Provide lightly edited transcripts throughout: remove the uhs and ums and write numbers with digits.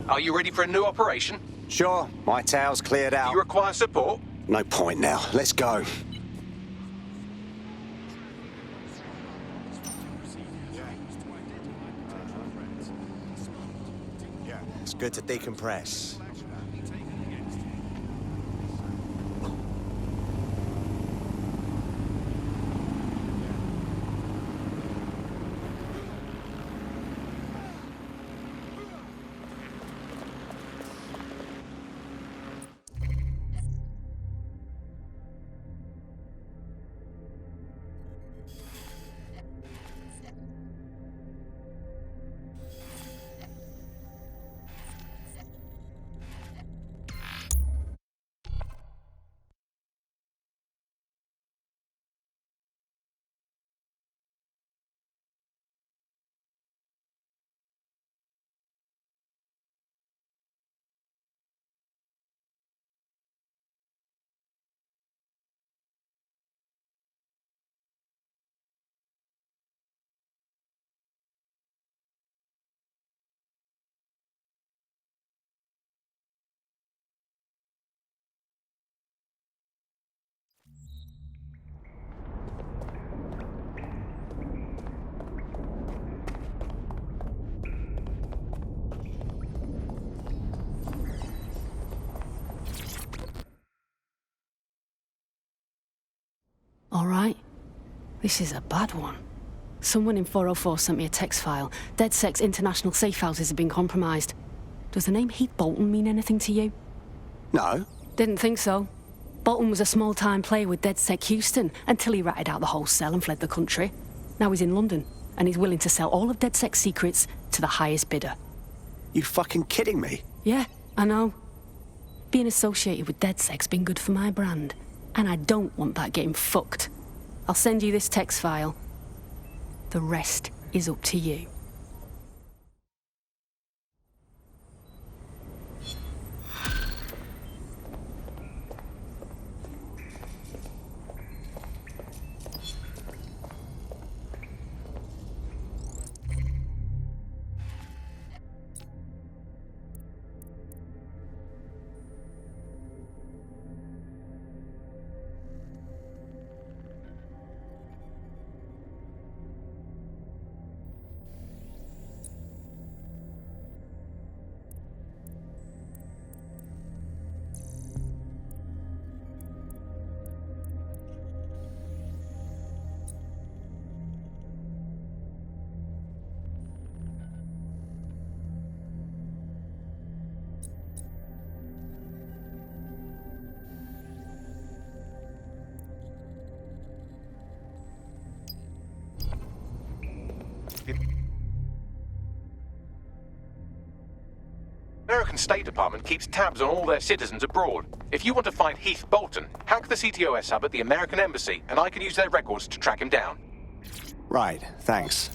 Are you ready for a new operation? Sure, my tail's cleared out. You require support? No point now. Let's go. It's good to decompress. All right. This is a bad one. Someone in 404 sent me a text file. DedSec's international safe houses have been compromised. Does the name Heath Bolton mean anything to you? No. Didn't think so. Bolton was a small-time player with DedSec Houston until he ratted out the whole cell and fled the country. Now he's in London, and he's willing to sell all of DedSec's secrets to the highest bidder. You fucking kidding me? Yeah, I know. Being associated with DedSec's been good for my brand, and I don't want that getting fucked. I'll send you this text file. The rest is up to you. The American State Department keeps tabs on all their citizens abroad. If you want to find Heath Bolton, hack the CTOS hub at the American Embassy, and I can use their records to track him down. Right, thanks.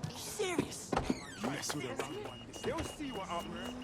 Are you serious? They'll see what up, man.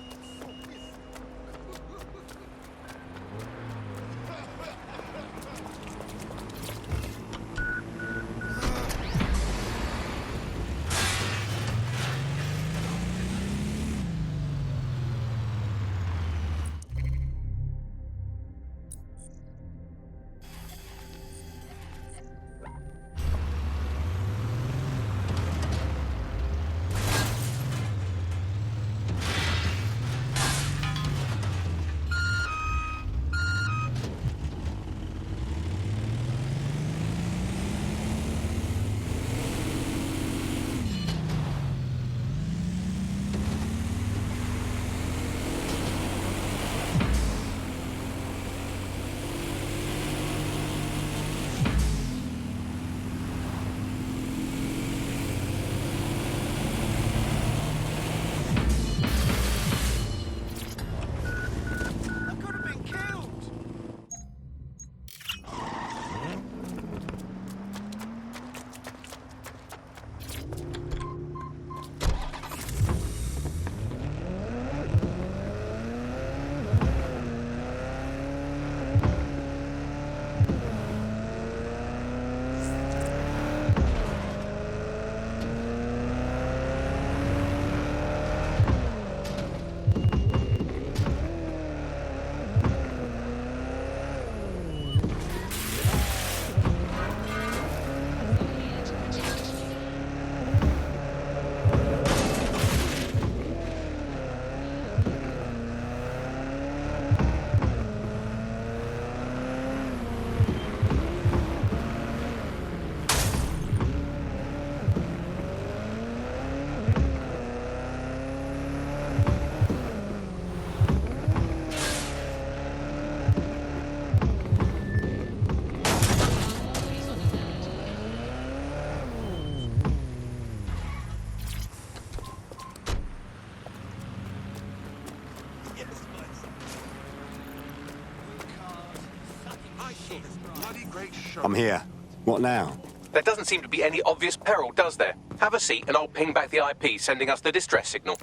I'm here. What now? There doesn't seem to be any obvious peril, does there? Have a seat and I'll ping back the IP sending us the distress signal.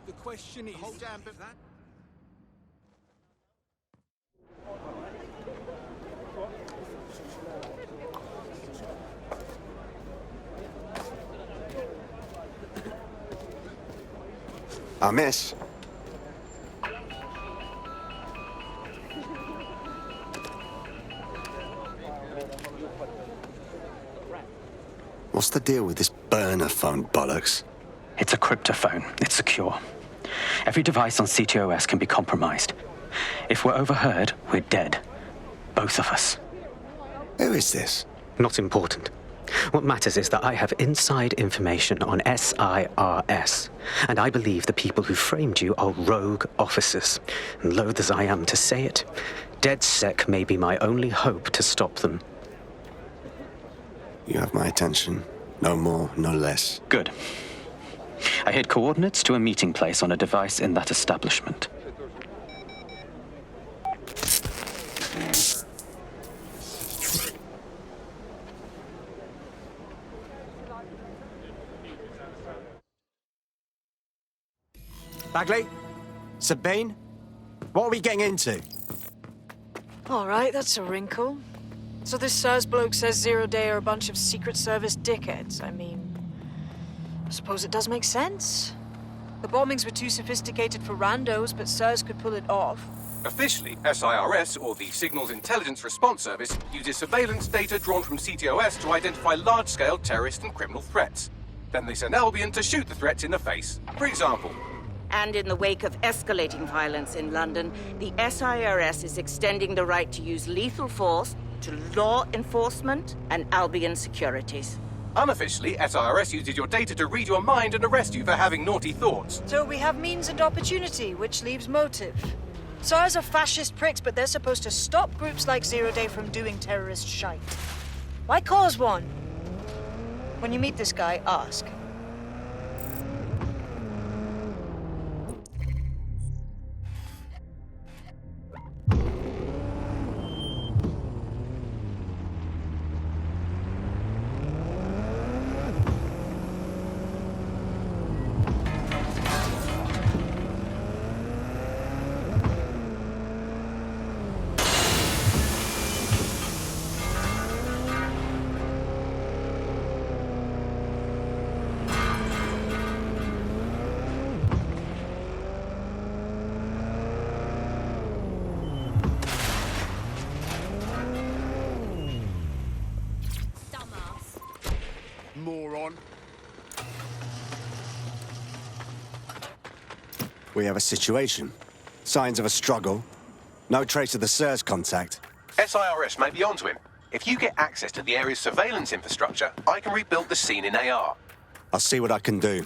The question is... Miss. What's the deal with this burner phone bollocks? It's a cryptophone. It's secure. Every device on CTOS can be compromised. If we're overheard, we're dead. Both of us. Who is this? Not important. What matters is that I have inside information on SIRS, and I believe the people who framed you are rogue officers. And loath as I am to say it, DedSec may be my only hope to stop them. You have my attention. No more, no less. Good. I hid coordinates to a meeting place on a device in that establishment. Bagley? Sabine? What are we getting into? All right, that's a wrinkle. So this SIRS bloke says Zero Day are a bunch of Secret Service dickheads. I mean, I suppose it does make sense. The bombings were too sophisticated for randos, but SIRS could pull it off. Officially, SIRS, or the Signals Intelligence Response Service, uses surveillance data drawn from CTOS to identify large-scale terrorist and criminal threats. Then they send Albion to shoot the threats in the face. For example, And in the wake of escalating violence in London, the SIRS is extending the right to use lethal force to law enforcement and Albion securities. unofficially, SIRS uses your data to read your mind and arrest you for having naughty thoughts. So we have means and opportunity, which leaves motive. SIRS are fascist pricks, but they're supposed to stop groups like Zero Day from doing terrorist shite. Why cause one? When you meet this guy, ask. Moron. We have a situation. Signs of a struggle. No trace of the SIRS contact. SIRS may be onto him. If you get access to the area's surveillance infrastructure, I can rebuild the scene in AR. I'll see what I can do.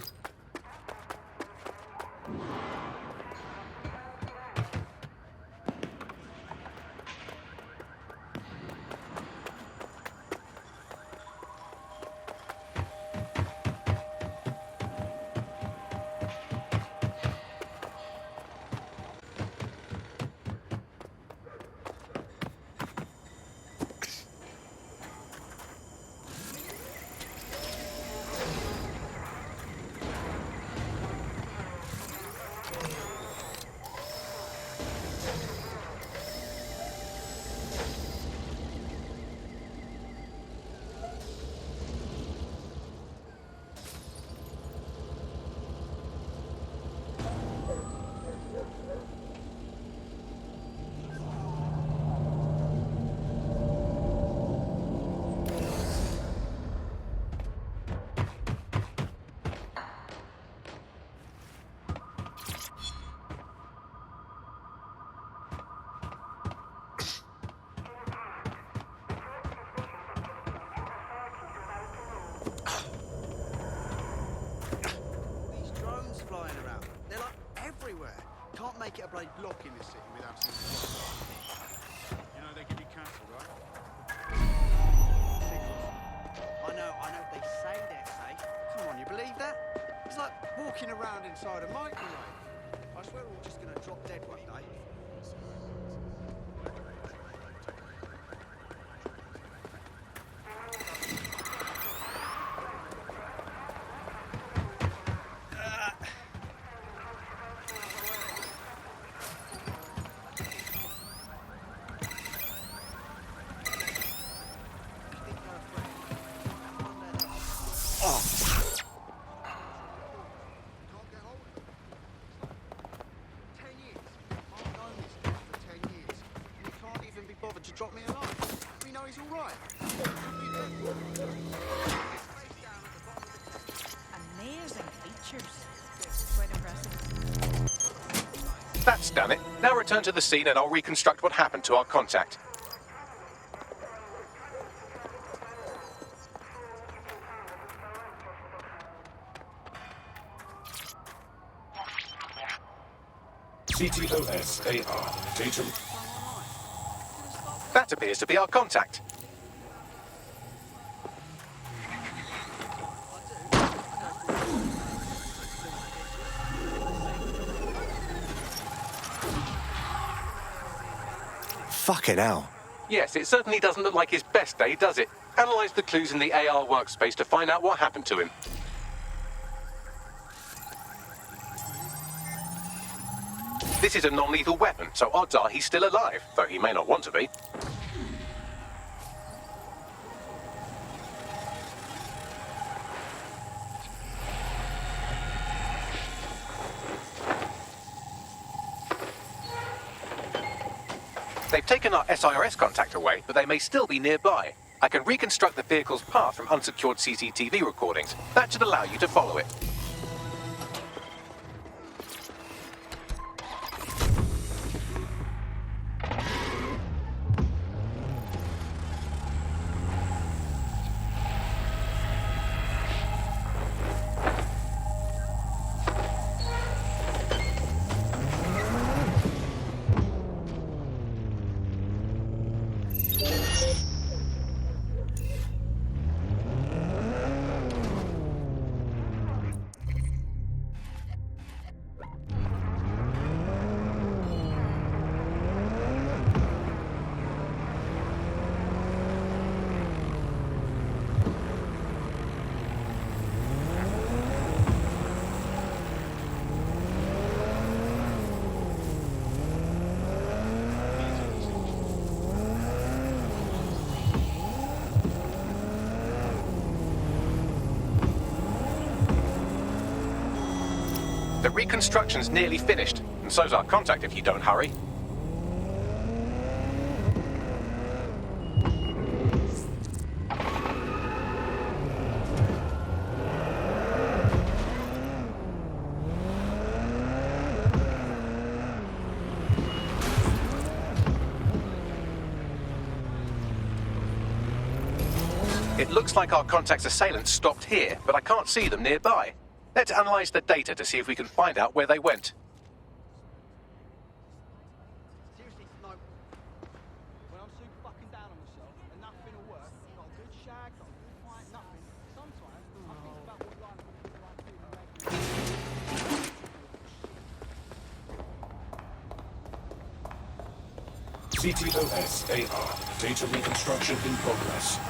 Flying around. They're like everywhere. Can't make it a bloody block in this city without some. You know they can be cancelled, right? I know, they say they're safe. Come on, you believe that? It's like walking around inside a microwave. I swear we're all just gonna drop dead one day. drop me a line. We know he's all right. Amazing features. Quite impressive. That's done it. Now return to the scene and I'll reconstruct what happened to our contact. CTOS-AR. Data. That appears to be our contact. Fucking hell. Yes, it certainly doesn't look like his best day, does it? Analyze the clues in the AR workspace to find out what happened to him. This is a non-lethal weapon, so odds are he's still alive, though he may not want to be. They've taken our SIRS contact away, but they may still be nearby. I can reconstruct the vehicle's path from unsecured CCTV recordings. That should allow you to follow it. The reconstruction's nearly finished, and so's our contact if you don't hurry. It looks like our contact's assailants stopped here, but I can't see them nearby. Let's analyze the data to see if we can find out where they went. Seriously, no. When I'm super fucking down on myself and nothing will work, not a good shag, not a good fight, nothing. Sometimes I think about what life would be like doing CTOS-AR. Data reconstruction in progress.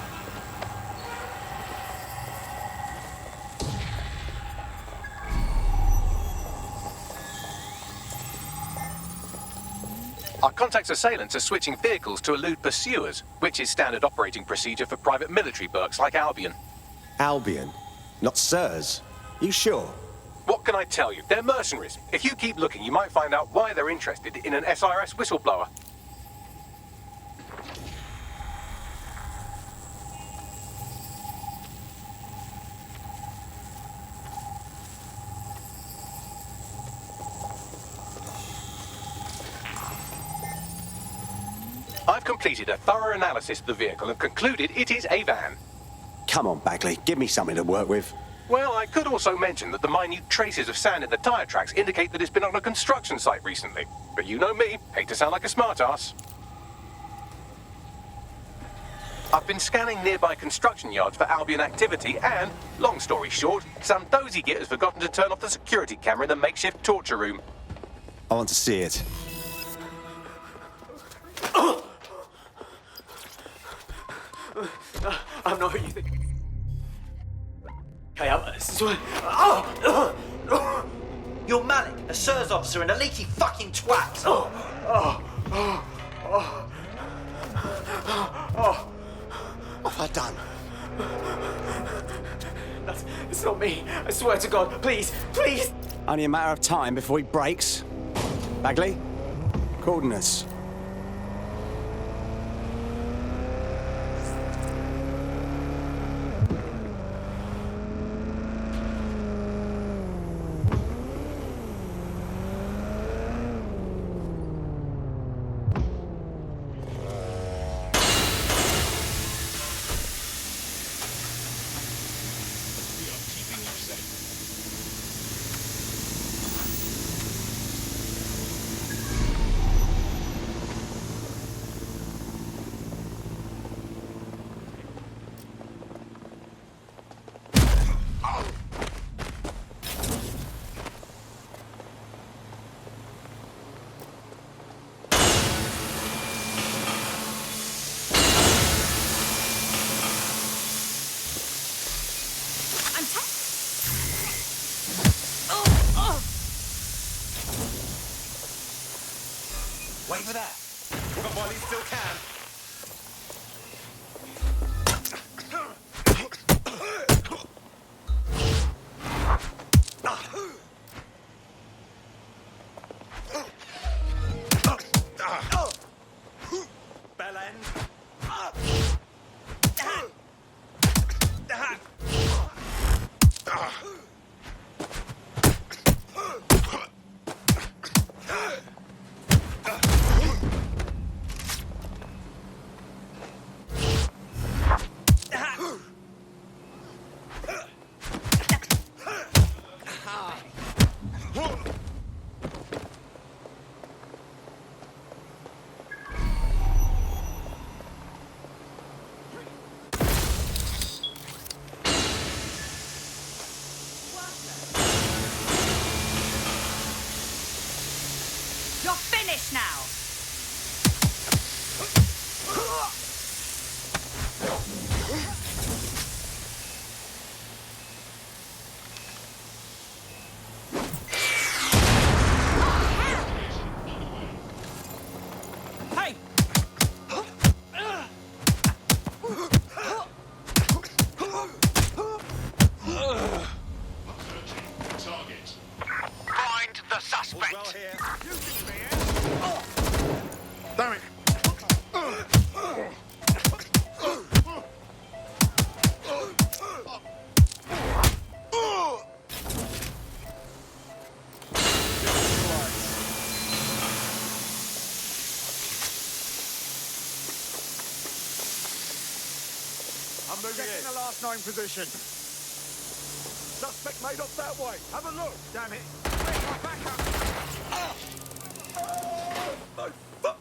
Our contact's assailants are switching vehicles to elude pursuers, which is standard operating procedure for private military burks like Albion. Albion? Not Sirs? You sure? What can I tell you? They're mercenaries. If you keep looking, you might find out why they're interested in an SIRS whistleblower. I've completed a thorough analysis of the vehicle and concluded it is a van. Come on, Bagley. Give me something to work with. Well, I could also mention that the minute traces of sand in the tyre tracks indicate that it's been on a construction site recently. But you know me, hate to sound like a smartass. I've been scanning nearby construction yards for Albion activity and, long story short, some dozy git has forgotten to turn off the security camera in the makeshift torture room. I want to see it. I'm not who you think. Okay, You're Malik, a SIRS officer and a leaky fucking twat. What have I done? It's not me. I swear to God. Please, please. Only a matter of time before he breaks. Bagley? Coordinates. last known position. Suspect made off that way. Have a look. Damn it. Where's my backup? No, fuck.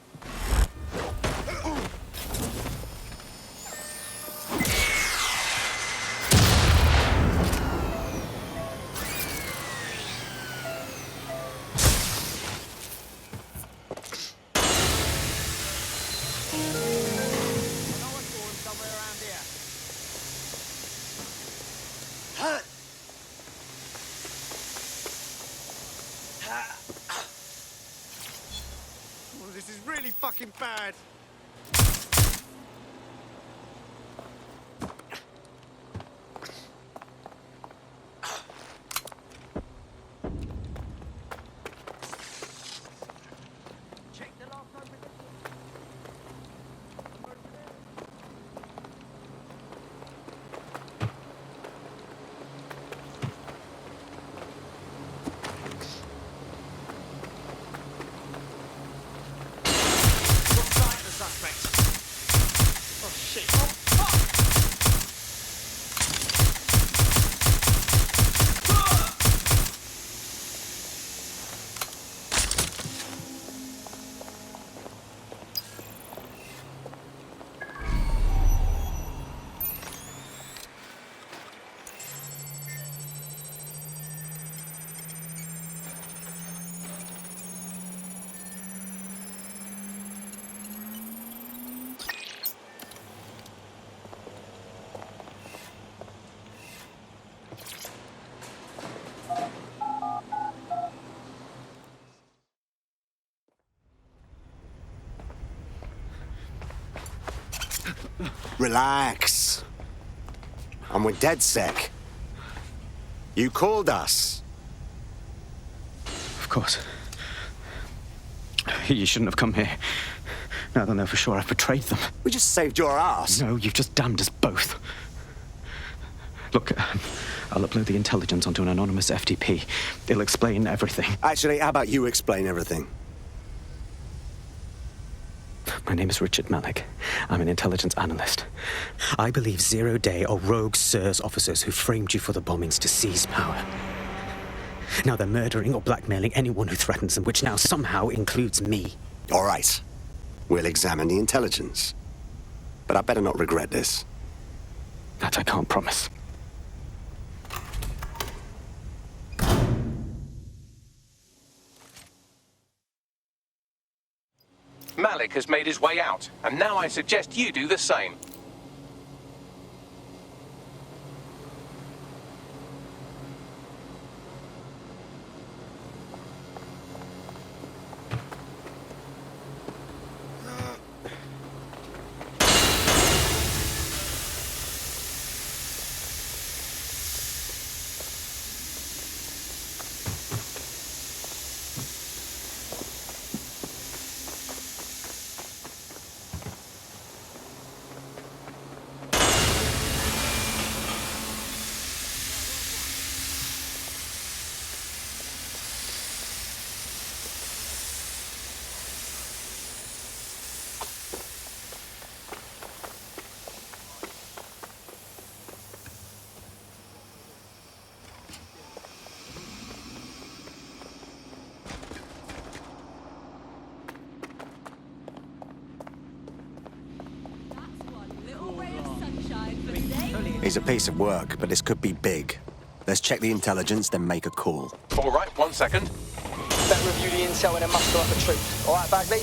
This is really fucking bad. Check the last known position. Relax. I'm with DedSec. You called us. Of course. You shouldn't have come here. Now they'll know for sure I've betrayed them. We just saved your ass. No, you've just damned us both. Look, I'll upload the intelligence onto an anonymous FTP. It'll explain everything. Actually, how about you explain everything? My name is Richard Malik. I'm an intelligence analyst. I believe 0 Day are rogue SIRS officers who framed you for the bombings to seize power. Now they're murdering or blackmailing anyone who threatens them, which now somehow includes me. All right. We'll examine the intelligence. But I better not regret this. That I can't promise. Malik has made his way out, and now I suggest you do the same. He's a piece of work, but this could be big. Let's check the intelligence, then make a call. All right, 1 second. Better review the intel and then muster up the truth. All right, Bagley?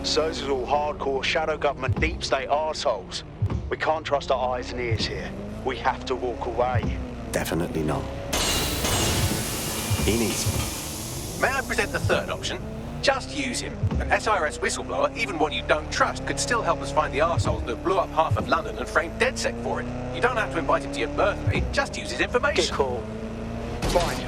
SIRS is all hardcore shadow government deep state arseholes. We can't trust our eyes and ears here. We have to walk away. Definitely not. He needs me. May I present the third option? Just use him. An SIRS whistleblower, even one you don't trust, could still help us find the arseholes that blew up half of London and framed DedSec for it. You don't have to invite him to your birthday, just use his information. Good call. Fine.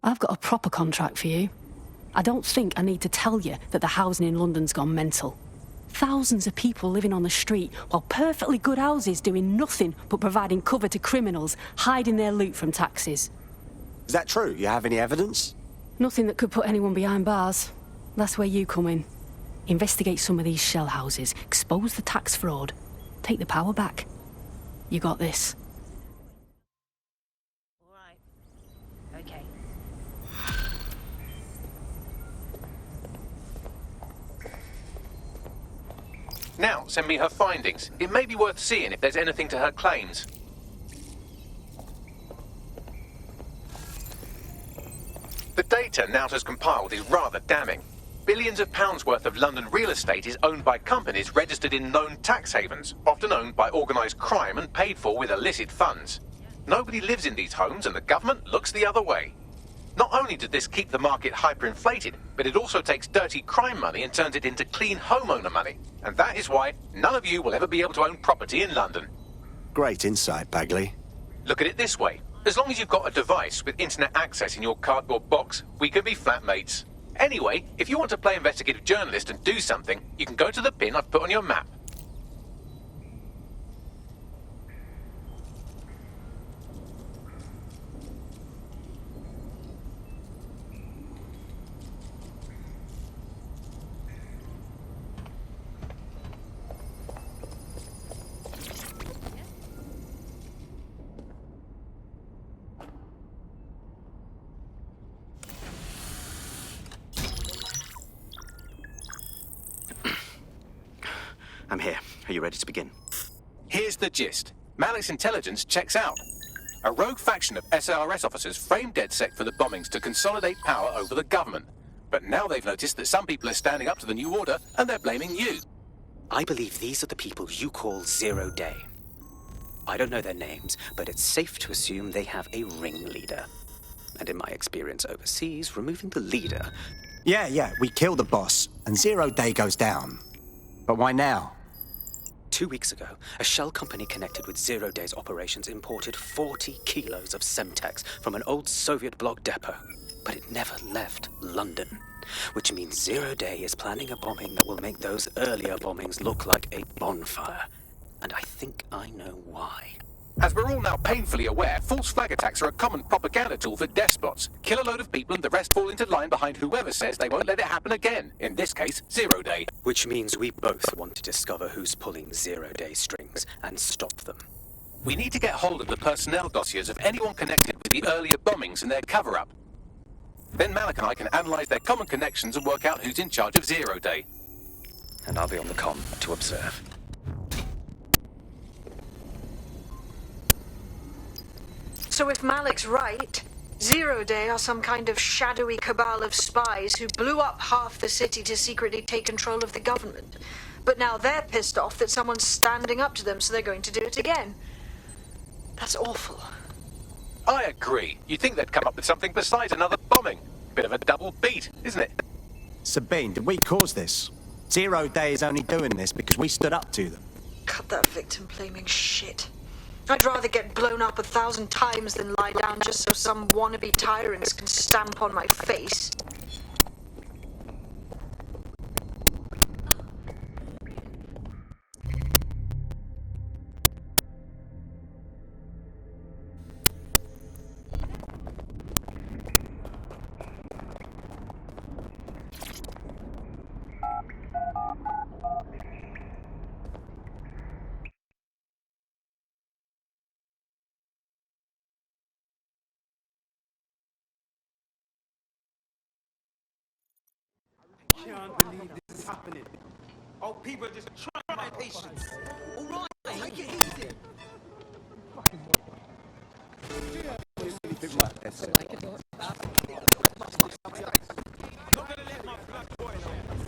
I've got a proper contract for you. I don't think I need to tell you that the housing in London's gone mental. Thousands of people living on the street, while perfectly good houses doing nothing but providing cover to criminals, hiding their loot from taxes. Is that true? You have any evidence? Nothing that could put anyone behind bars. That's where you come in. Investigate some of these shell houses, expose the tax fraud, take the power back. You got this. All right. Okay. Now, send me her findings. It may be worth seeing if there's anything to her claims. The data Nout has compiled is rather damning. Billions of pounds worth of London real estate is owned by companies registered in known tax havens, often owned by organised crime and paid for with illicit funds. Nobody lives in these homes and the government looks the other way. Not only did this keep the market hyperinflated, but it also takes dirty crime money and turns it into clean homeowner money. And that is why none of you will ever be able to own property in London. Great insight, Bagley. Look at it this way. As long as you've got a device with internet access in your cardboard box, we can be flatmates. Anyway, if you want to play investigative journalist and do something, you can go to the pin I've put on your map. I'm here. Are you ready to begin? Here's the gist. Malik's intelligence checks out. A rogue faction of SARS officers framed DedSec for the bombings to consolidate power over the government. But now they've noticed that some people are standing up to the new order and they're blaming you. I believe these are the people you call Zero Day. I don't know their names, but it's safe to assume they have a ringleader. And in my experience overseas, removing the leader... Yeah, we kill the boss, and Zero Day goes down. But why now? 2 weeks ago, a shell company connected with Zero Day's operations imported 40 kilos of Semtex from an old Soviet bloc depot. But it never left London, which means Zero Day is planning a bombing that will make those earlier bombings look like a bonfire. And I think I know why. As we're all now painfully aware, false flag attacks are a common propaganda tool for despots. Kill a load of people and the rest fall into line behind whoever says they won't let it happen again. In this case, Zero Day. Which means we both want to discover who's pulling Zero Day strings and stop them. We need to get hold of the personnel dossiers of anyone connected with the earlier bombings and their cover-up. Then Malik and I can analyse their common connections and work out who's in charge of Zero Day. And I'll be on the comm to observe. So if Malik's right, Zero Day are some kind of shadowy cabal of spies who blew up half the city to secretly take control of the government. But now they're pissed off that someone's standing up to them, so they're going to do it again. That's awful. I agree. You'd think they'd come up with something besides another bombing. Bit of a double beat, isn't it? Sabine, did we cause this? Zero Day is only doing this because we stood up to them. Cut that victim-blaming shit. I'd rather get blown up 1,000 times than lie down just so some wannabe tyrants can stamp on my face. I can't believe this is happening. Oh, people are just trying my patience. All right, take it easy. Not gonna let my blood boil on.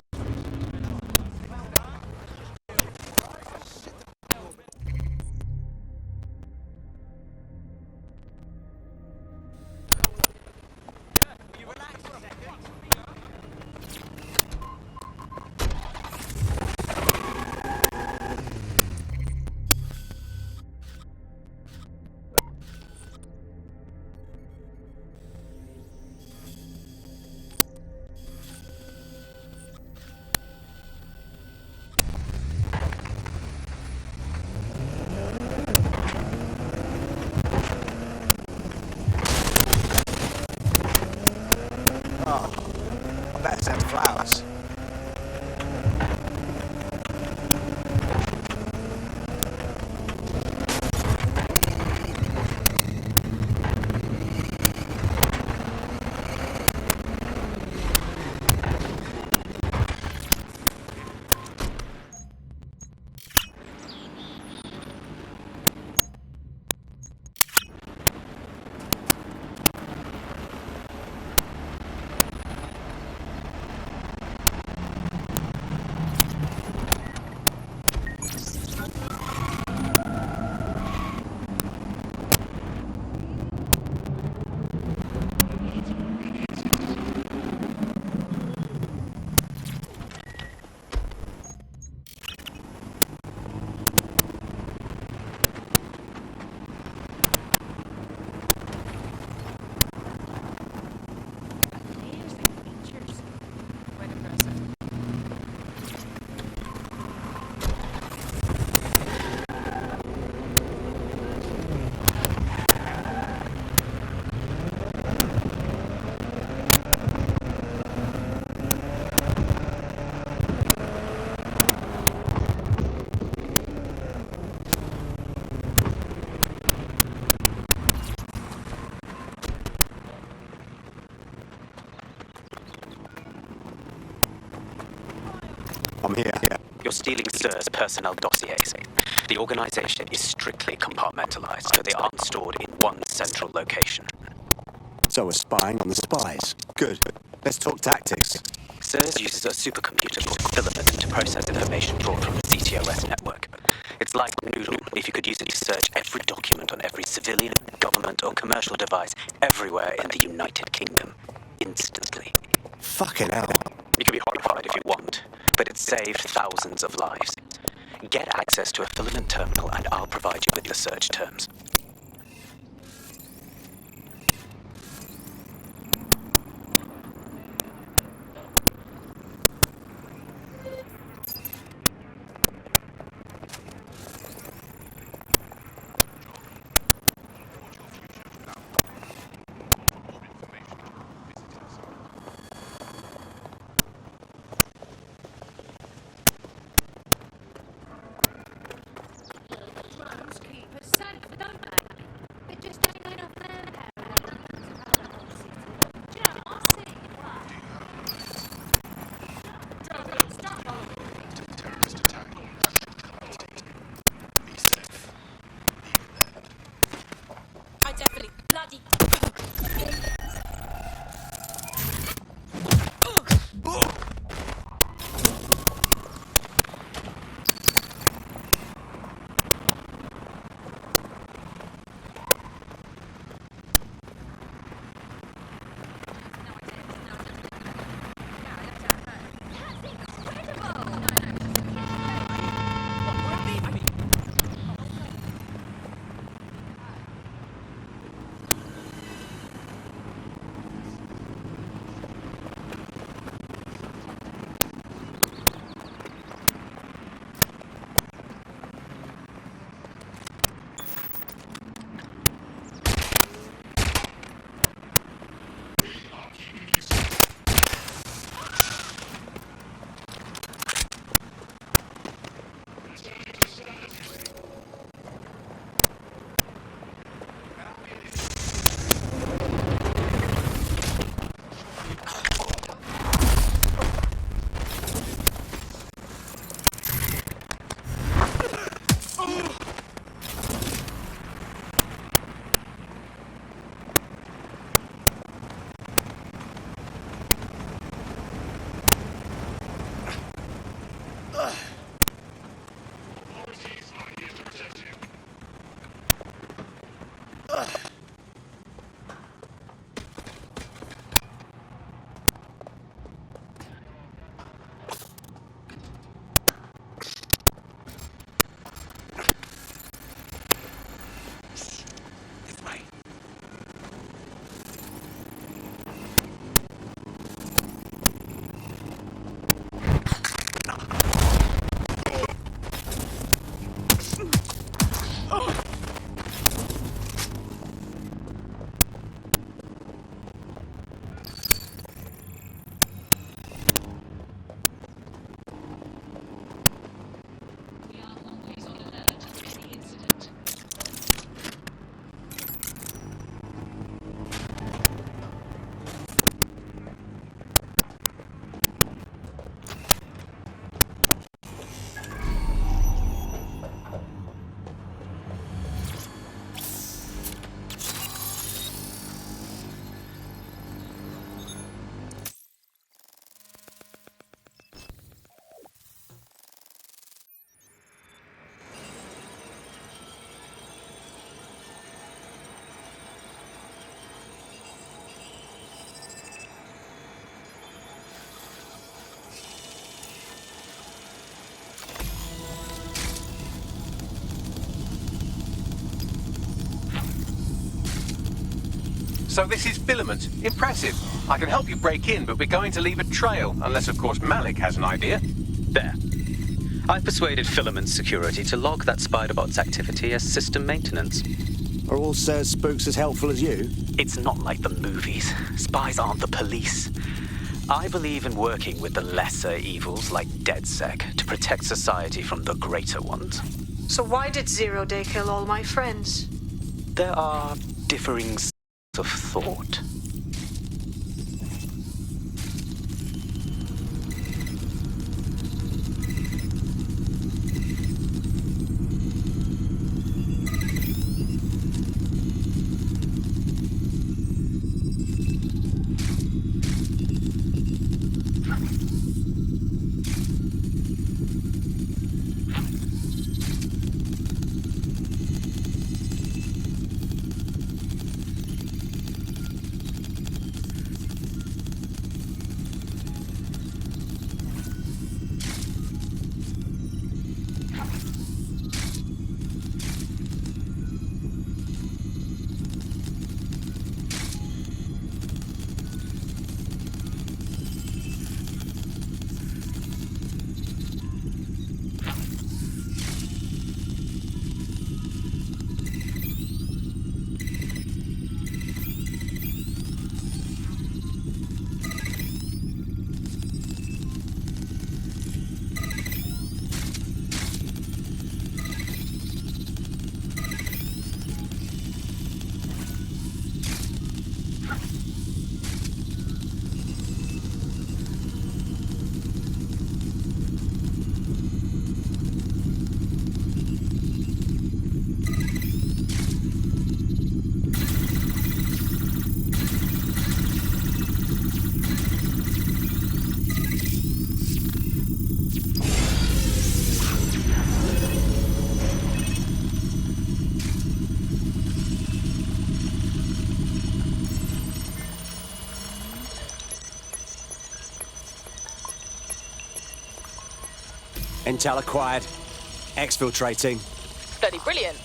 Oh, I better send flowers. I'm here. You're stealing SIR's personnel dossiers. The organization is strictly compartmentalized, so they aren't stored in one central location. So we're spying on the spies. Good. Let's talk tactics. SIRS uses a supercomputer called Filament to process information drawn from the CTOS network. It's like Noodle, if you could use it to search every document on every civilian, government, or commercial device everywhere in the United Kingdom. Instantly. Fucking hell. You can be horrified if you want, but it's saved thousands of lives. Get access to a Filament terminal and I'll provide you with the search terms. Drones keep us safe, don't So this is Filament. Impressive. I can help you break in, but we're going to leave a trail, unless of course Malik has an idea. There. I've persuaded Filament Security to log that Spiderbot's activity as system maintenance. Are all SIRS spooks as helpful as you? It's not like the movies. Spies aren't the police. I believe in working with the lesser evils like DedSec to protect society from the greater ones. So why did 0 Day kill all my friends? There are differing schools of thought. Intel acquired. Exfiltrating. Bloody brilliant.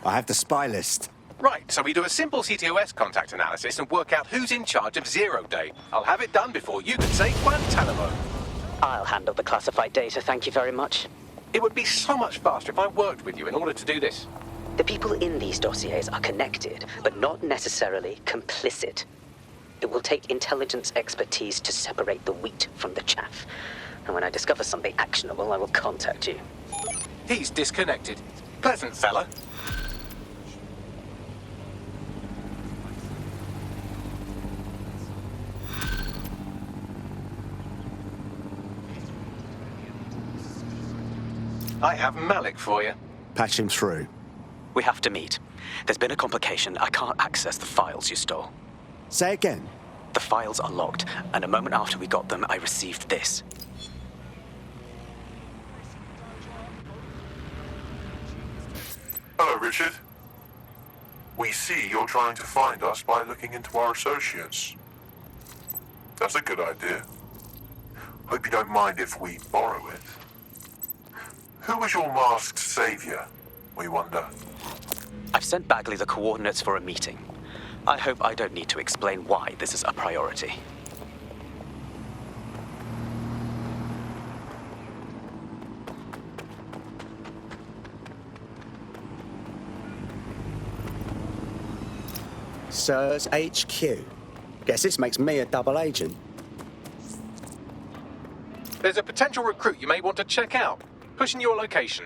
I have the spy list. Right, so we do a simple CTOS contact analysis and work out who's in charge of 0 Day. I'll have it done before you can say Guantanamo. I'll handle the classified data, thank you very much. It would be so much faster if I worked with you in order to do this. The people in these dossiers are connected, but not necessarily complicit. It will take intelligence expertise to separate the wheat from the chaff. And when I discover something actionable, I will contact you. He's disconnected. Pleasant fella. I have Malik for you. Patch him through. We have to meet. There's been a complication. I can't access the files you stole. Say again. The files are locked, and a moment after we got them, I received this. Hello, Richard. We see you're trying to find us by looking into our associates. That's a good idea. Hope you don't mind if we borrow it. Who was your masked savior, we wonder? I've sent Bagley the coordinates for a meeting. I hope I don't need to explain why this is a priority. SIRS HQ. Guess this makes me a double agent. There's a potential recruit you may want to check out. Pushing your location.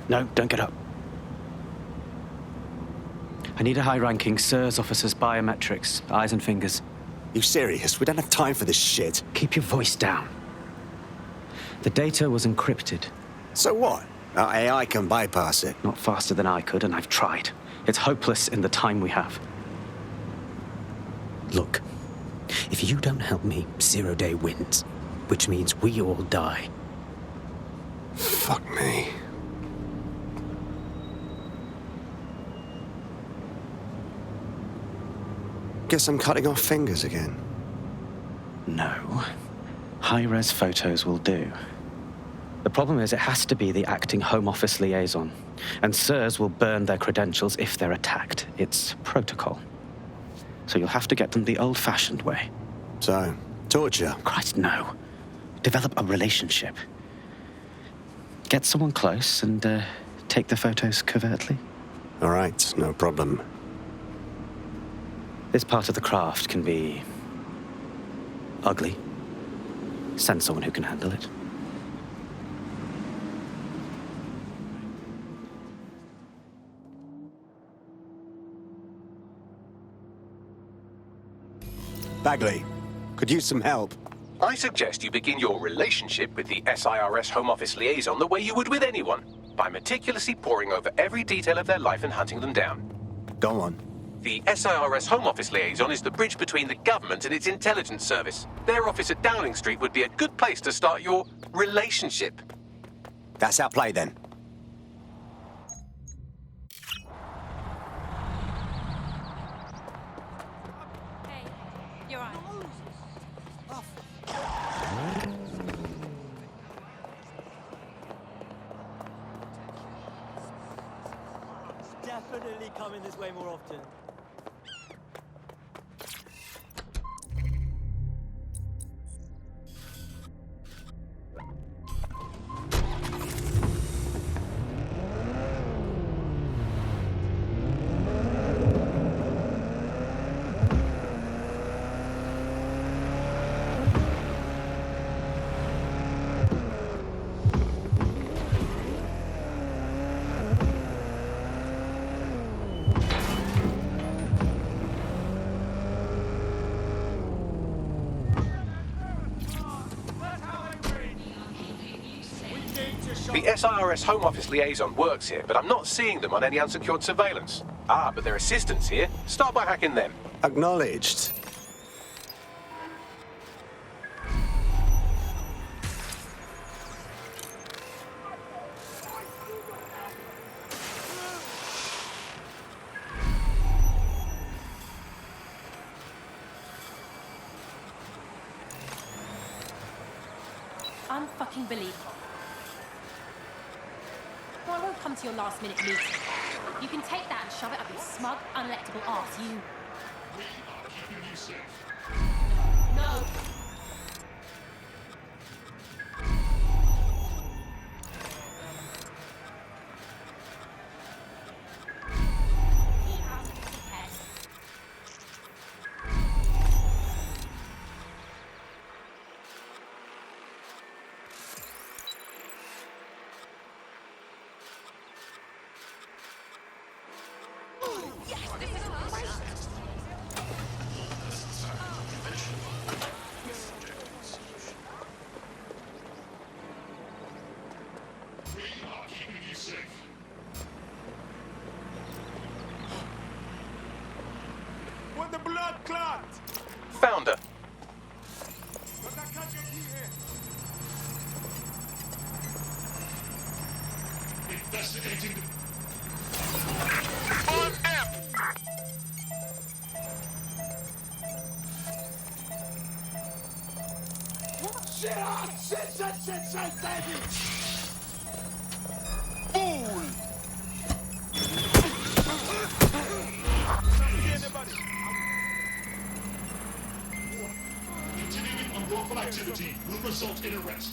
No, don't get up. I need a high-ranking SIRS officer's biometrics, eyes and fingers. You serious? We don't have time for this shit. Keep your voice down. The data was encrypted. So what? Our AI can bypass it. Not faster than I could, and I've tried. It's hopeless in the time we have. Look, if you don't help me, 0 Day wins. Which means we all die. Fuck me. Guess I'm cutting off fingers again. No. High-res photos will do. The problem is it has to be the acting Home Office liaison. And SIRS will burn their credentials if they're attacked. It's protocol. So you'll have to get them the old-fashioned way. So, torture? Christ, no. Develop a relationship. Get someone close and take the photos covertly. All right, no problem. This part of the craft can be ugly. Send someone who can handle it. Bagley, could use some help. I suggest you begin your relationship with the SIRS Home Office liaison the way you would with anyone, by meticulously poring over every detail of their life and hunting them down. Go on. The SIRS Home Office liaison is the bridge between the government and its intelligence service. Their office at Downing Street would be a good place to start your relationship. That's our play then. You're right. Definitely coming this way more often. The SIRS Home Office liaison works here, but I'm not seeing them on any unsecured surveillance. Ah, but their assistants here. Start by hacking them. Acknowledged. Unfucking believable. Well, I won't come to your last-minute meeting. You can take that and shove it up your smug, unelectable arse, you... We are keeping you safe. No. What the blood clot? Found her. Investigating the... On them! Shit, shit, baby! Fool! Continuing unlawful activity will result in arrest.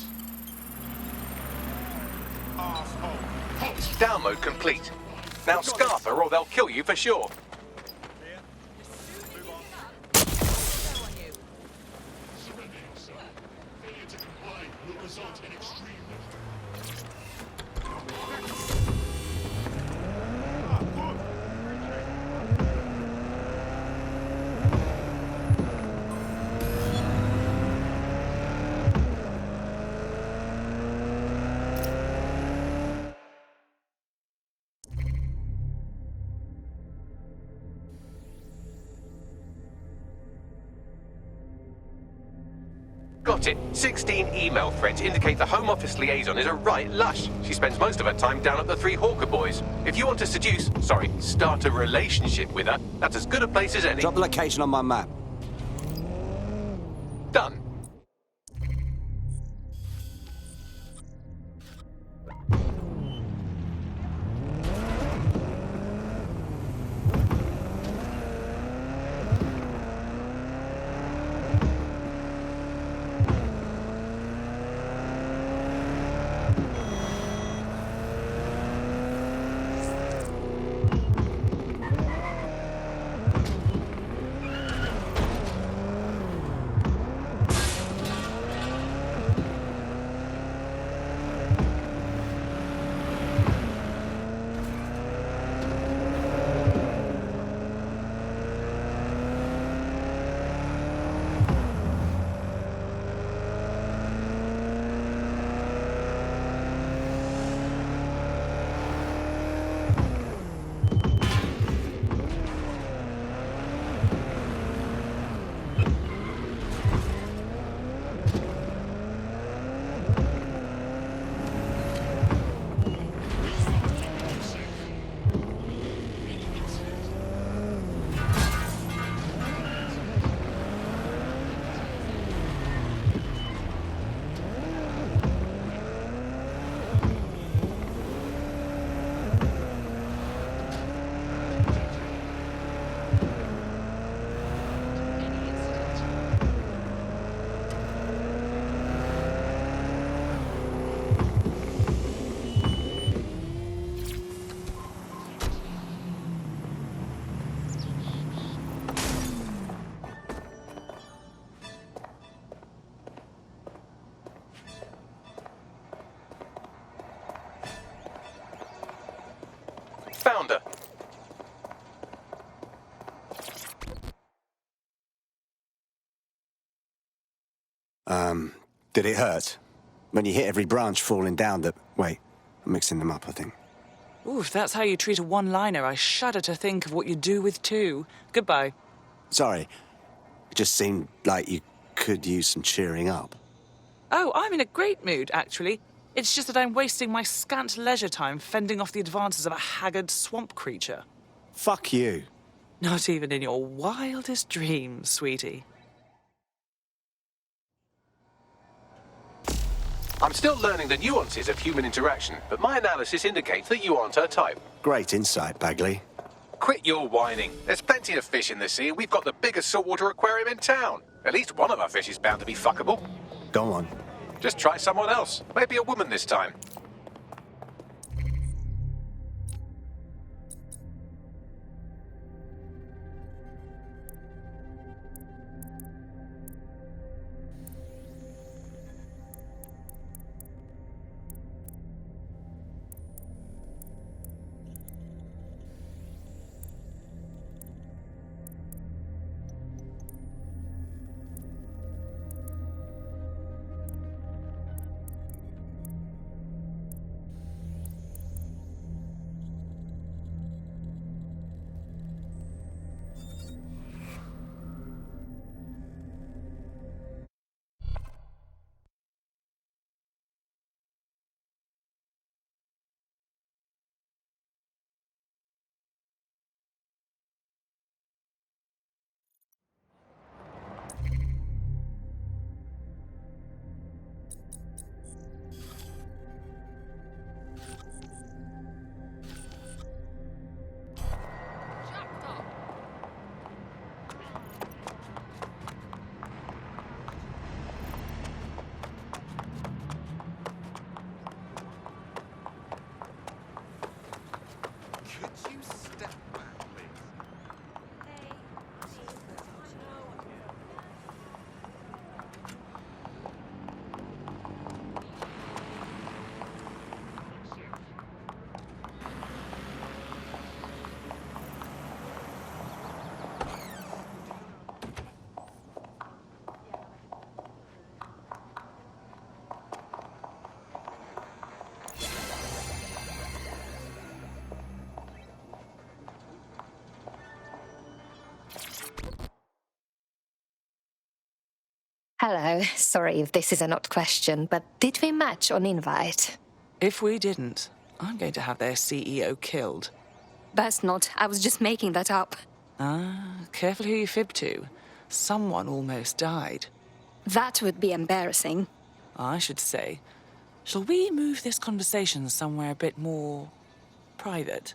Download complete. Now scarf her or they'll kill you for sure. Failure to comply will result in extreme... Got it. 16 email threads indicate the Home Office liaison is a right lush. She spends most of her time down at the Three Hawker Boys. If you want to start a relationship with her, that's as good a place as any. Drop the location on my map. Done. Found her. Did it hurt? When you hit every branch falling down that... Wait, I'm mixing them up, I think. Ooh, if that's how you treat a one-liner, I shudder to think of what you do with two. Goodbye. Sorry. It just seemed like you could use some cheering up. Oh, I'm in a great mood, actually. It's just that I'm wasting my scant leisure time fending off the advances of a haggard swamp creature. Fuck you. Not even in your wildest dreams, sweetie. I'm still learning the nuances of human interaction, but my analysis indicates that you aren't her type. Great insight, Bagley. Quit your whining. There's plenty of fish in the sea, and we've got the biggest saltwater aquarium in town. At least one of our fish is bound to be fuckable. Go on. Just try someone else. Maybe a woman this time. Hello. Sorry if this is an odd question, but did we match on invite? If we didn't, I'm going to have their CEO killed. Best not. I was just making that up. Ah, careful who you fib to. Someone almost died. That would be embarrassing. I should say, shall we move this conversation somewhere a bit more private?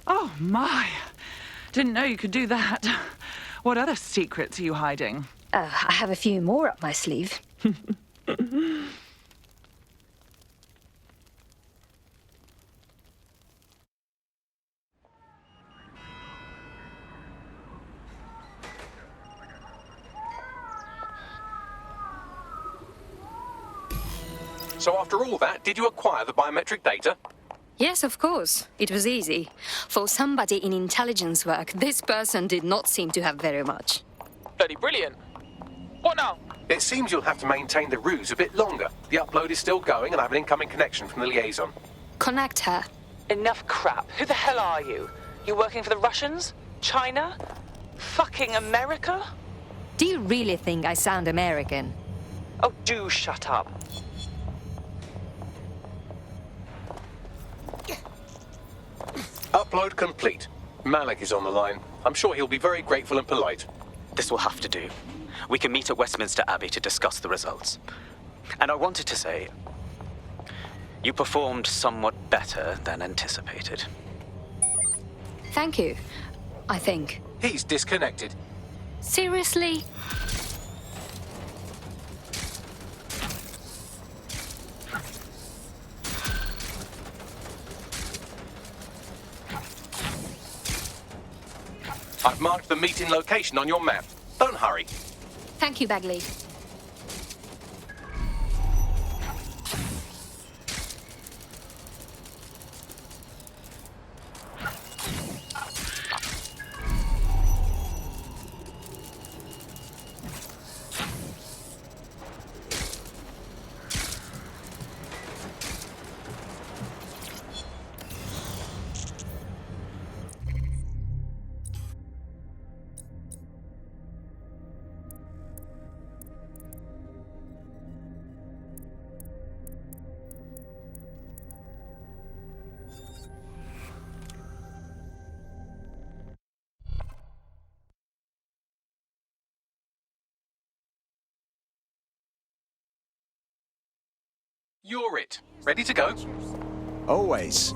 Oh, my. Didn't know you could do that. What other secrets are you hiding? I have a few more up my sleeve. So after all that, did you acquire the biometric data? Yes, of course. It was easy. For somebody in intelligence work, this person did not seem to have very much. Bloody brilliant. What now? It seems you'll have to maintain the ruse a bit longer. The upload is still going and I have an incoming connection from the liaison. Connect her. Enough crap. Who the hell are you? You working for the Russians? China? Fucking America? Do you really think I sound American? Oh, do shut up. Upload complete. Malik is on the line. I'm sure he'll be very grateful and polite. This will have to do. We can meet at Westminster Abbey to discuss the results. And I wanted to say, you performed somewhat better than anticipated. Thank you, I think. He's disconnected. Seriously? I've marked the meeting location on your map. Don't hurry. Thank you, Bagley. You're it. Ready to go? Always.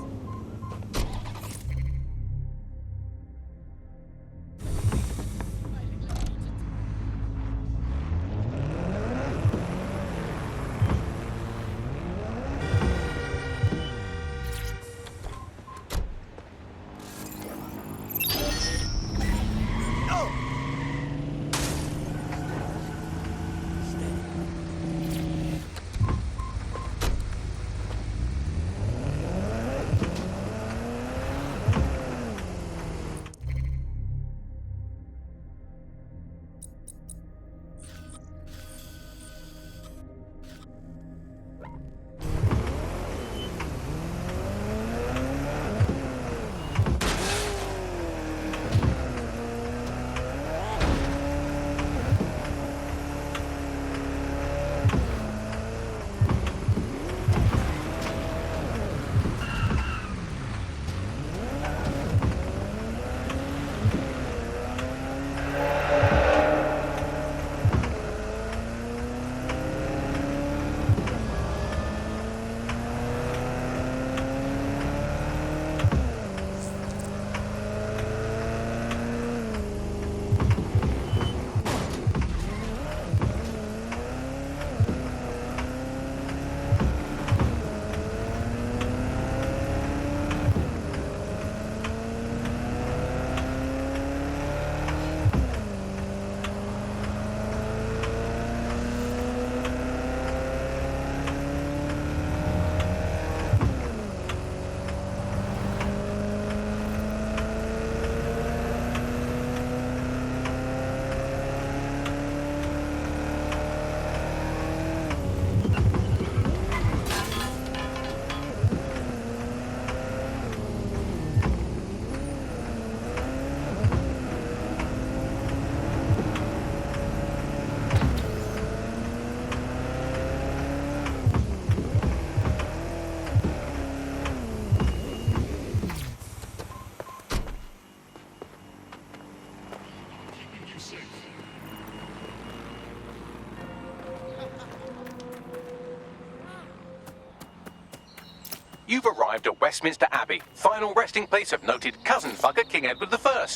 You've arrived at Westminster Abbey, final resting place of noted cousin fucker King Edward I.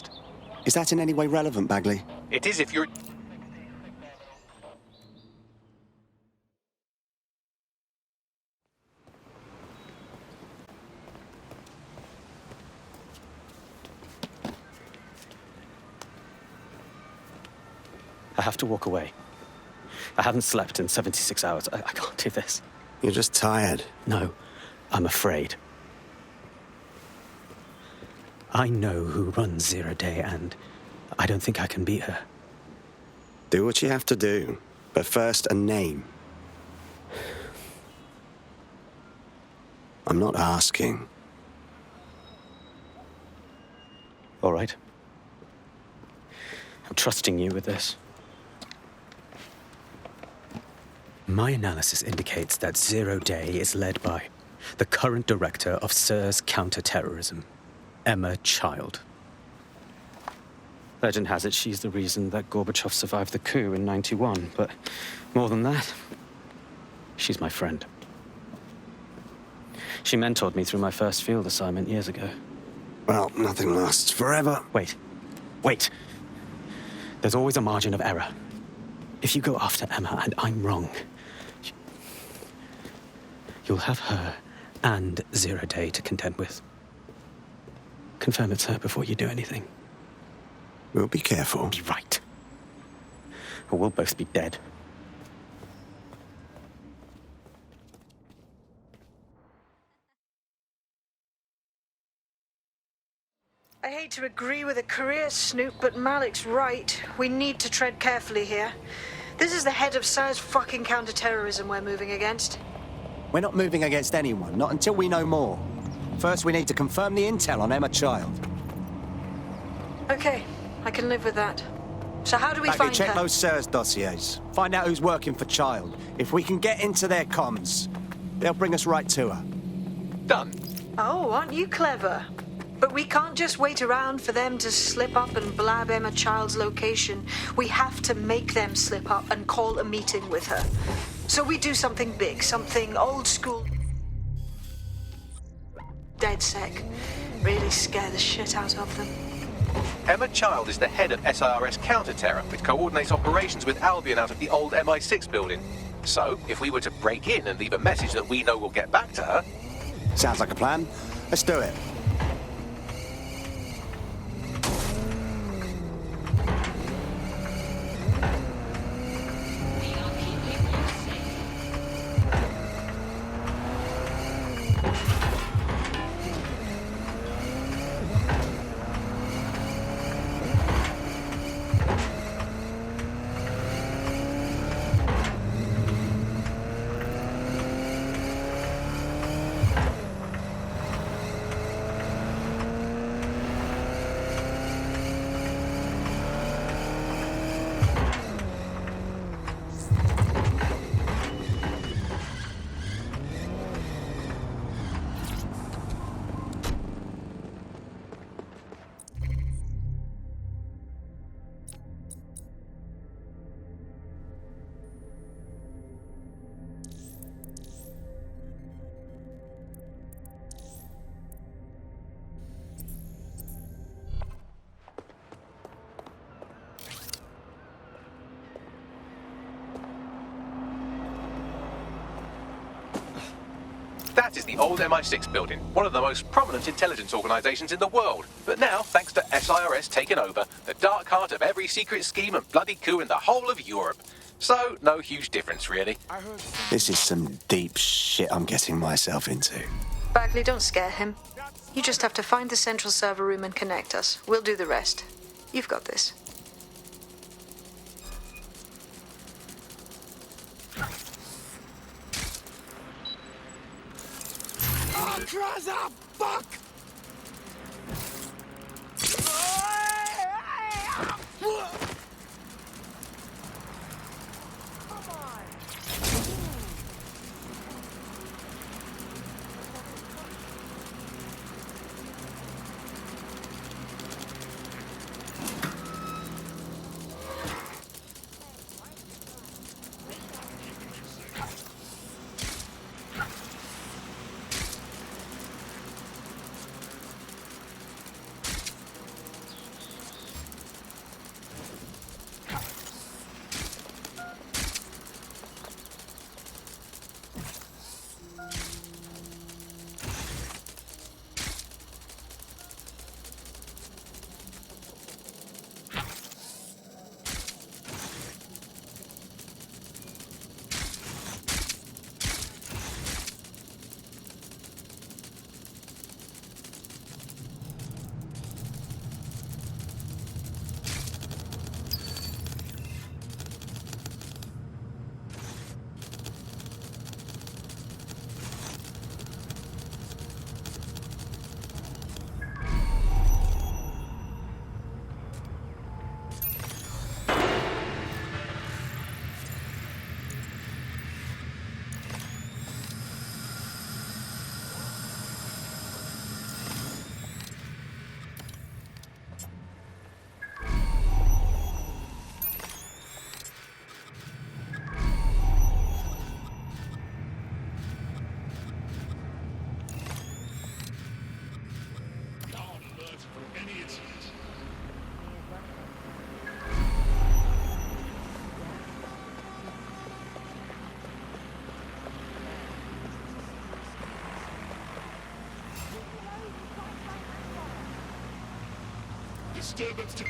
Is that in any way relevant, Bagley? It is if you're... I have to walk away. I haven't slept in 76 hours. I can't do this. You're just tired. No, I'm afraid. I know who runs Zero Day, and I don't think I can beat her. Do what you have to do, but first a name. I'm not asking. All right. I'm trusting you with this. My analysis indicates that Zero Day is led by the current director of SIRS counter-terrorism, Emma Child. Legend has it she's the reason that Gorbachev survived the coup in '91, but more than that, she's my friend. She mentored me through my first field assignment years ago. Well, nothing lasts forever. Wait. There's always a margin of error. If you go after Emma and I'm wrong, you'll have her and Zero Day to contend with. Confirm it's her before you do anything. We'll be careful. Be right. Or we'll both be dead. I hate to agree with a career snoop, but Malik's right. We need to tread carefully here. This is the head of SIRS fucking counter-terrorism we're moving against. We're not moving against anyone, not until we know more. First, we need to confirm the intel on Emma Child. Okay, I can live with that. So how do we Bagley, find check her? those SIRS dossiers. Find out who's working for Child. If we can get into their comms, they'll bring us right to her. Done. Oh, aren't you clever? But we can't just wait around for them to slip up and blab Emma Child's location. We have to make them slip up and call a meeting with her. So we do something big, something old school. DedSec. Really scare the shit out of them. Emma Child is the head of SIRS counter-terror, which coordinates operations with Albion out of the old MI6 building. So, if we were to break in and leave a message that we know will get back to her... Sounds like a plan. Let's do it. That is the old MI6 building, one of the most prominent intelligence organizations in the world. But now, thanks to SIRS taking over, the dark heart of every secret scheme and bloody coup in the whole of Europe. So, no huge difference, really. This is some deep shit I'm getting myself into. Bagley, don't scare him. You just have to find the central server room and connect us. We'll do the rest. You've got this. Oh, cross up! Fuck! disturbance to...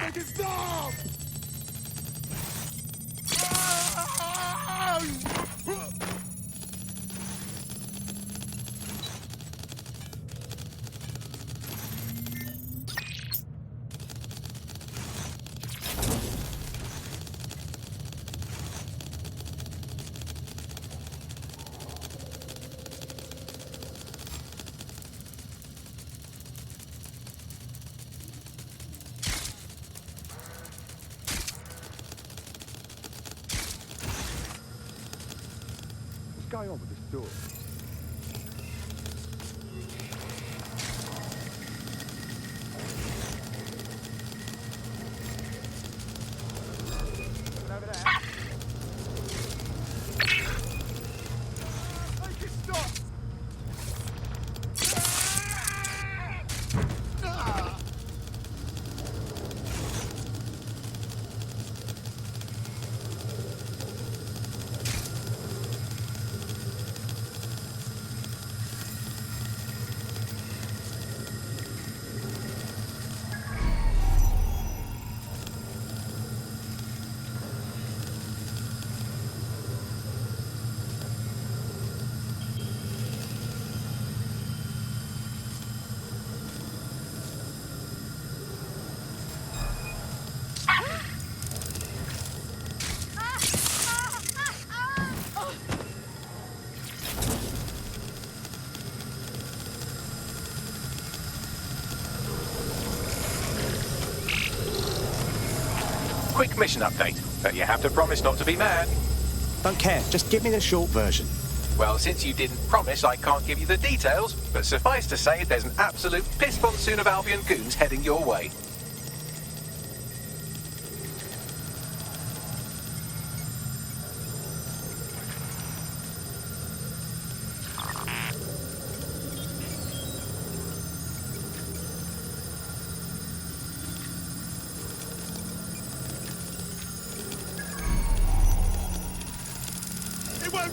Make it stop! What's going on with this door? Over there. Make it stop! Quick mission update, but you have to promise not to be mad. Don't care, just give me the short version. Well, since you didn't promise, I can't give you the details, but suffice to say there's an absolute piss monsoon of Albion goons heading your way. It won't...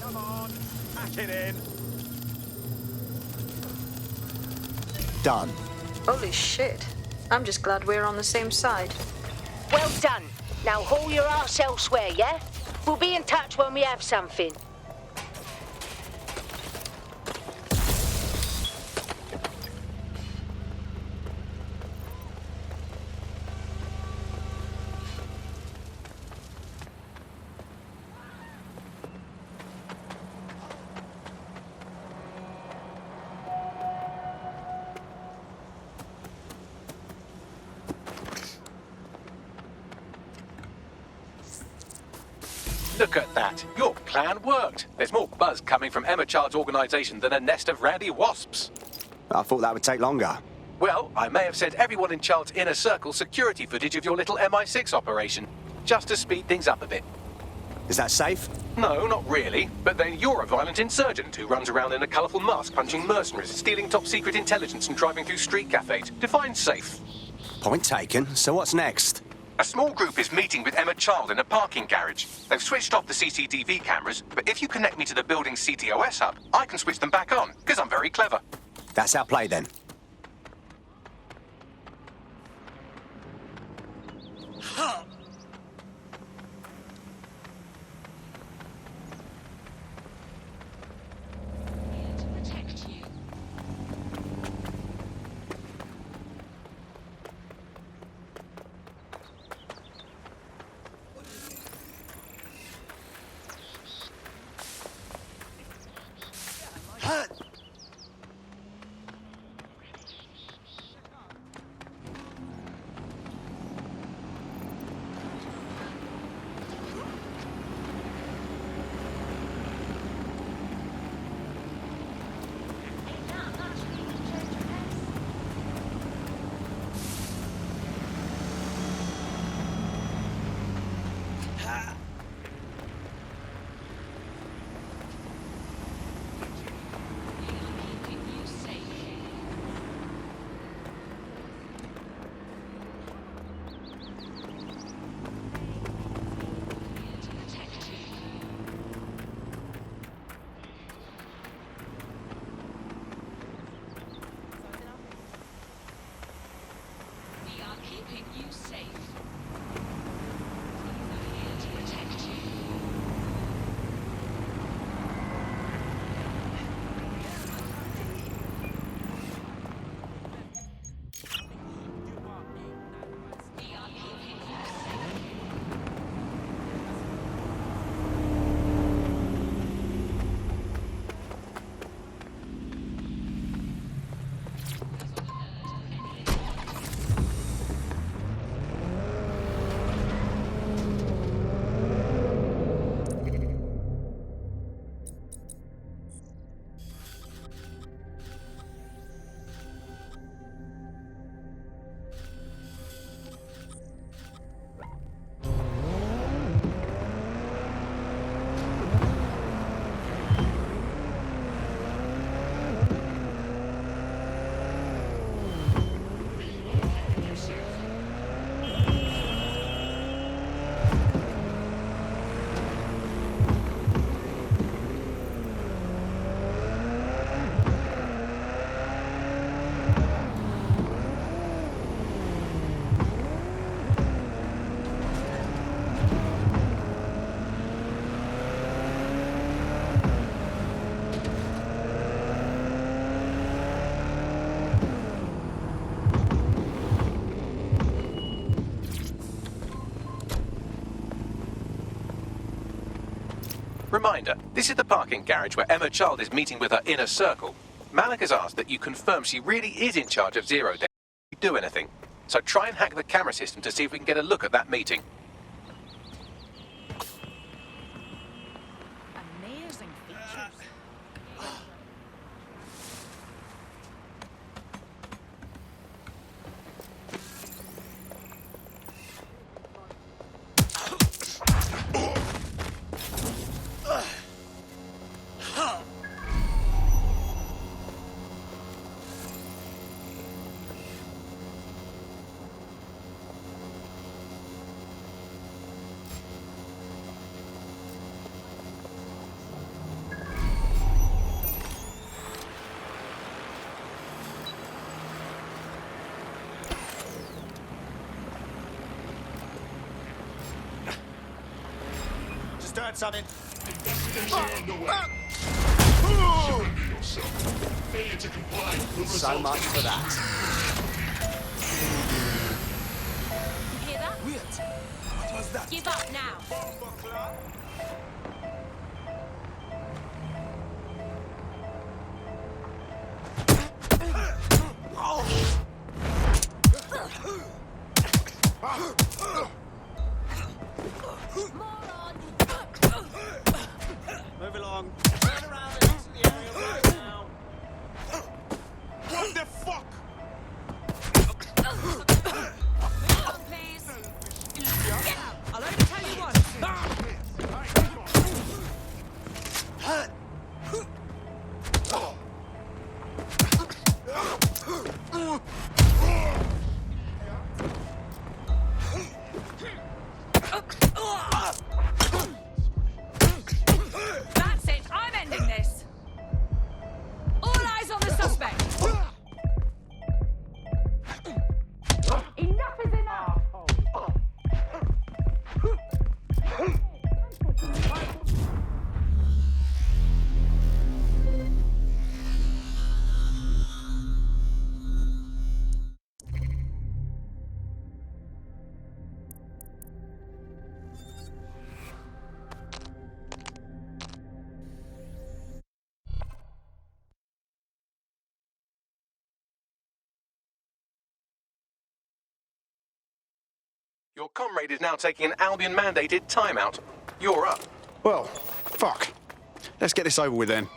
Come on, pack it in. Done. Holy shit. I'm just glad we're on the same side. Well done. Now haul your arse elsewhere, yeah? We'll be in touch when we have something. Look at that. Your plan worked. There's more buzz coming from Emma Child's organisation than a nest of randy wasps. I thought that would take longer. Well, I may have sent everyone in Child's inner circle security footage of your little MI6 operation, just to speed things up a bit. Is that safe? No, not really. But then you're a violent insurgent who runs around in a colourful mask punching mercenaries, stealing top-secret intelligence and driving through street cafes. Define safe. Point taken. So what's next? A small group is meeting with Emma Child in a parking garage. They've switched off the CCTV cameras, but if you connect me to the building's CTOS hub, I can switch them back on, because I'm very clever. That's our play then. Reminder, this is the parking garage where Emma Child is meeting with her inner circle. Malik has asked that you confirm she really is in charge of Zero Day before you do anything. So try and hack the camera system to see if we can get a look at that meeting. Amazing features. Just doing something. So much for that. You hear that? Weird. What was that? Give up now. Move along. Turn around and exit the area right now. What the fuck? Move on, please. Get out. I'll only tell you once. Your comrade is now taking an Albion-mandated timeout. You're up. Well, fuck. Let's get this over with then.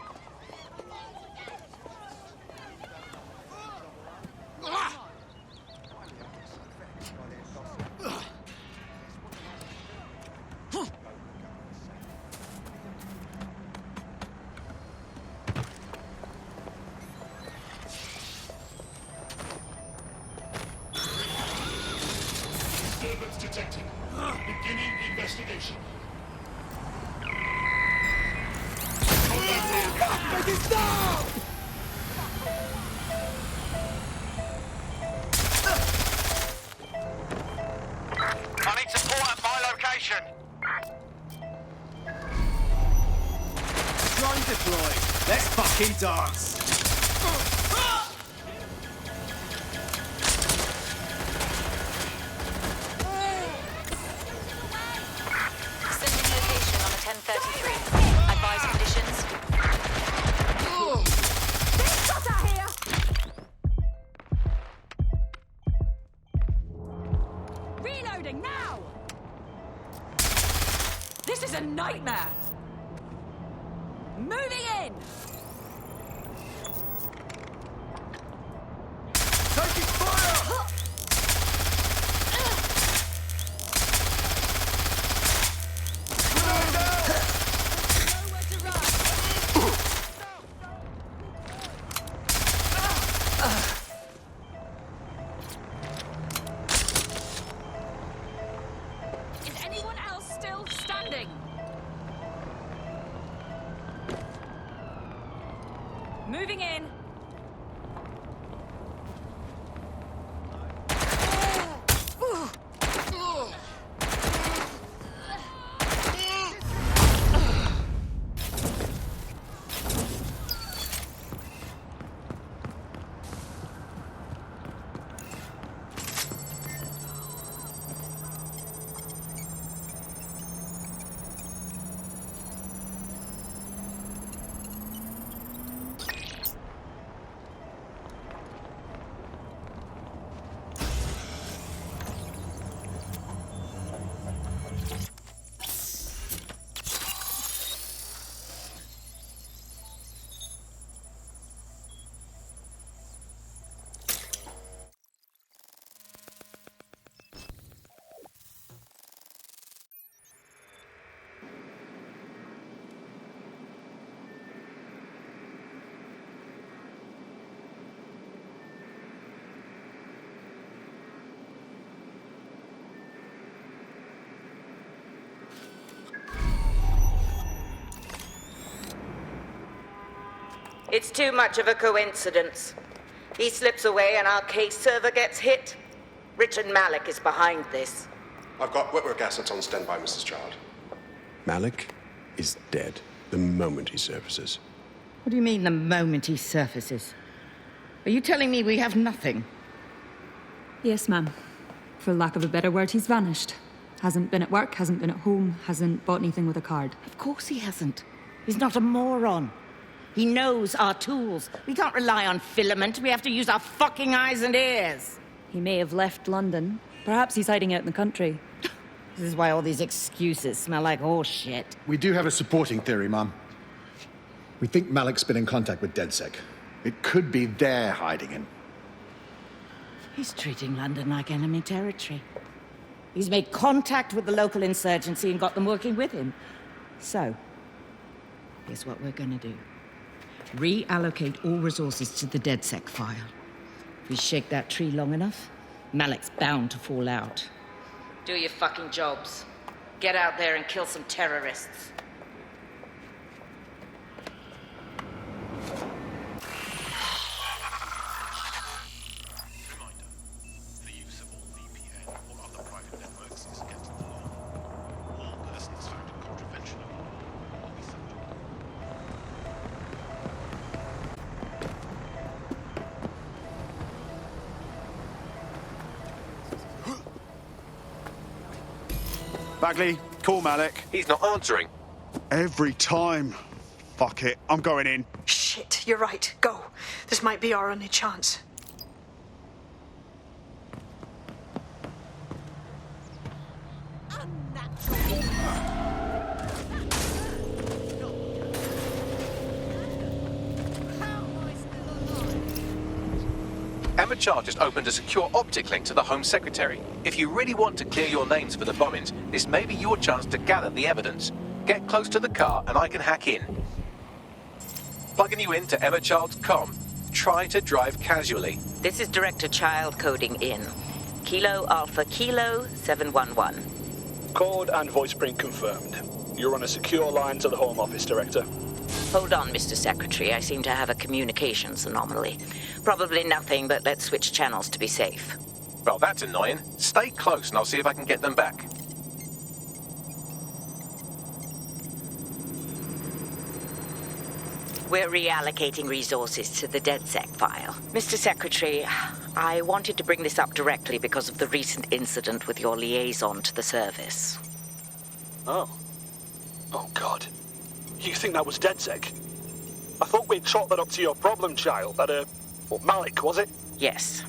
Disturbance detected. Beginning investigation. Make it stop! I need support at my location. Drone deployed. Let's fucking dance. Sending location on a 1033. Advise conditions. Get out here! Reloading now! This is a nightmare! Moving in! Taking fire! Is anyone else still standing? Moving in. It's too much of a coincidence. He slips away and our case server gets hit. Richard Malik is behind this. I've got wetwork assets on standby, Mrs. Child. Malik is dead the moment he surfaces. What do you mean the moment he surfaces? Are you telling me we have nothing? Yes, ma'am. For lack of a better word, he's vanished. Hasn't been at work, hasn't been at home, hasn't bought anything with a card. Of course he hasn't. He's not a moron. He knows our tools. We can't rely on filament. We have to use our fucking eyes and ears. He may have left London. Perhaps he's hiding out in the country. This is why all these excuses smell like horse shit. We do have a supporting theory, Mum. We think Malik's been in contact with DedSec. It could be they're hiding him. He's treating London like enemy territory. He's made contact with the local insurgency and got them working with him. So, here's what we're gonna do. Reallocate all resources to the DedSec file. If we shake that tree long enough, Malik's bound to fall out. Do your fucking jobs. Get out there and kill some terrorists. Bagley, call Malik. He's not answering. Every time. Fuck it, I'm going in. Shit, you're right. Go. This might be our only chance. Emma Child just opened a secure optic link to the Home Secretary. If you really want to clear your names for the bombings, this may be your chance to gather the evidence. Get close to the car and I can hack in. Plugging you into Emma Child's comm. Try to drive casually. This is Director Child coding in. Kilo Alpha Kilo 711. Code and voice print confirmed. You're on a secure line to the Home Office, Director. Hold on, Mr. Secretary. I seem to have a communications anomaly. Probably nothing, but let's switch channels to be safe. Well, that's annoying. Stay close and I'll see if I can get them back. We're reallocating resources to the DedSec file. Mr. Secretary, I wanted to bring this up directly because of the recent incident with your liaison to the service. Oh. Oh, God. You think that was DedSec? I thought we'd chalk that up to your problem child, that, Malik, was it? Yes.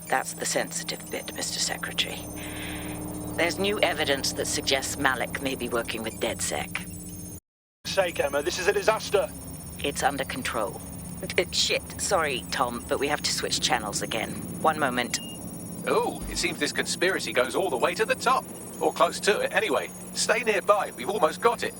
That's the sensitive bit, Mr. Secretary. There's new evidence that suggests Malik may be working with DedSec. Sake, Emma, this is a disaster. It's under control. Shit, sorry, Tom, but we have to switch channels again. One moment. Oh, it seems this conspiracy goes all the way to the top. Or close to it, anyway. Stay nearby, we've almost got it.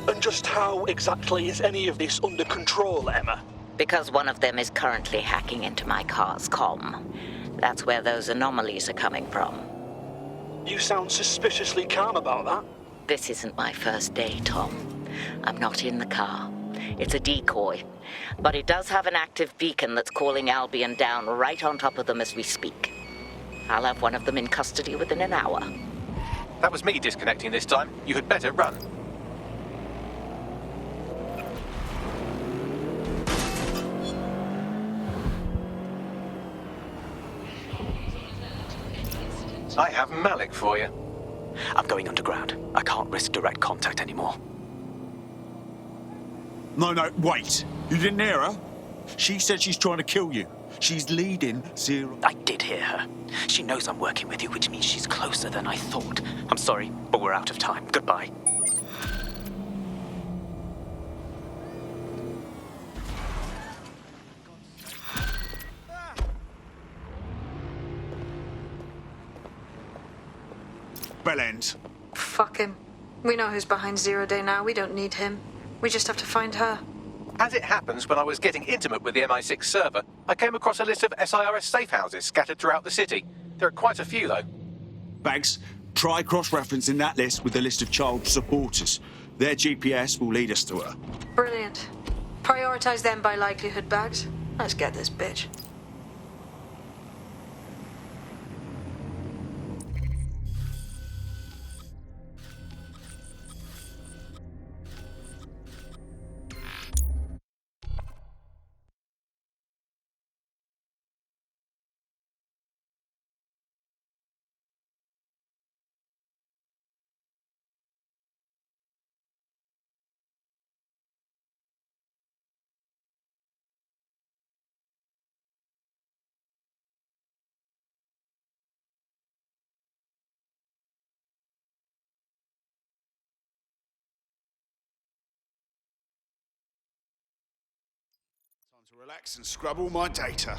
And just how exactly is any of this under control, Emma? Because one of them is currently hacking into my car's comm. That's where those anomalies are coming from. You sound suspiciously calm about that. This isn't my first day, Tom. I'm not in the car. It's a decoy. But it does have an active beacon that's calling Albion down right on top of them as we speak. I'll have one of them in custody within an hour. That was me disconnecting this time. You had better run. I have Malik for you. I'm going underground. I can't risk direct contact anymore. No, wait. You didn't hear her? She said she's trying to kill you. She's leading Zero. I did hear her. She knows I'm working with you, which means she's closer than I thought. I'm sorry, but we're out of time. Goodbye. Bell end. Fuck him. We know who's behind Zero Day now. We don't need him. We just have to find her. As it happens, when I was getting intimate with the MI6 server, I came across a list of SIRS safe houses scattered throughout the city. There are quite a few, though. Bags, try cross-referencing that list with the list of child supporters. Their GPS will lead us to her. Brilliant. Prioritize them by likelihood, Bags. Let's get this bitch. Time to relax and scrub all my data.